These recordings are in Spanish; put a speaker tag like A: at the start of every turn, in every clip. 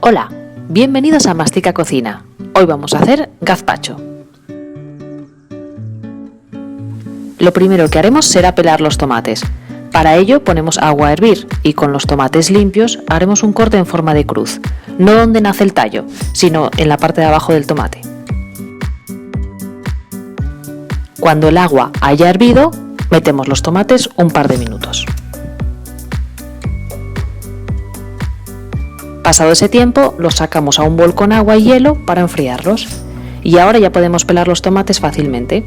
A: Hola, bienvenidos a Mastica Cocina. Hoy vamos a hacer gazpacho. Lo primero que haremos será pelar los tomates. Para ello ponemos agua a hervir y con los tomates limpios haremos un corte en forma de cruz, no donde nace el tallo, sino en la parte de abajo del tomate. Cuando el agua haya hervido, metemos los tomates un par de minutos. Pasado ese tiempo, los sacamos a un bol con agua y hielo para enfriarlos. Y ahora ya podemos pelar los tomates fácilmente.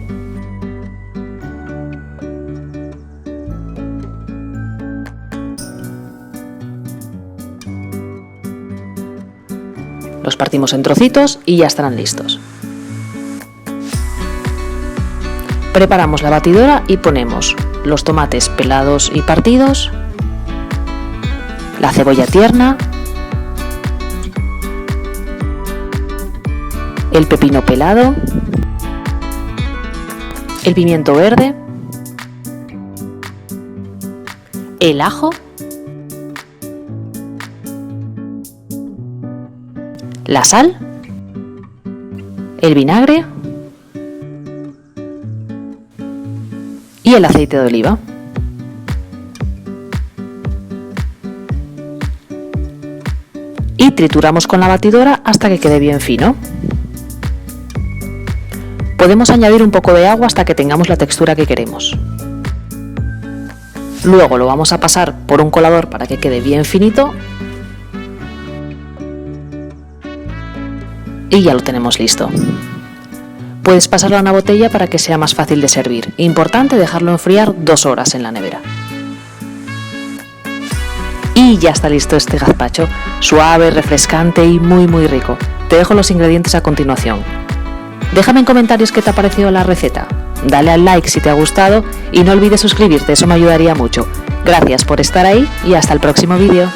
A: Los partimos en trocitos y ya estarán listos. Preparamos la batidora y ponemos los tomates pelados y partidos, la cebolla tierna, el pepino pelado, el pimiento verde, el ajo, la sal, el vinagre y el aceite de oliva. Y trituramos con la batidora hasta que quede bien fino. Podemos añadir un poco de agua hasta que tengamos la textura que queremos. Luego lo vamos a pasar por un colador para que quede bien finito. Y ya lo tenemos listo. Puedes pasarlo a una botella para que sea más fácil de servir. Importante dejarlo enfriar 2 horas en la nevera. Y ya está listo este gazpacho, suave, refrescante y muy rico. Te dejo los ingredientes a continuación. Déjame en comentarios qué te ha parecido la receta. Dale al like si te ha gustado y no olvides suscribirte, eso me ayudaría mucho. Gracias por estar ahí y hasta el próximo vídeo.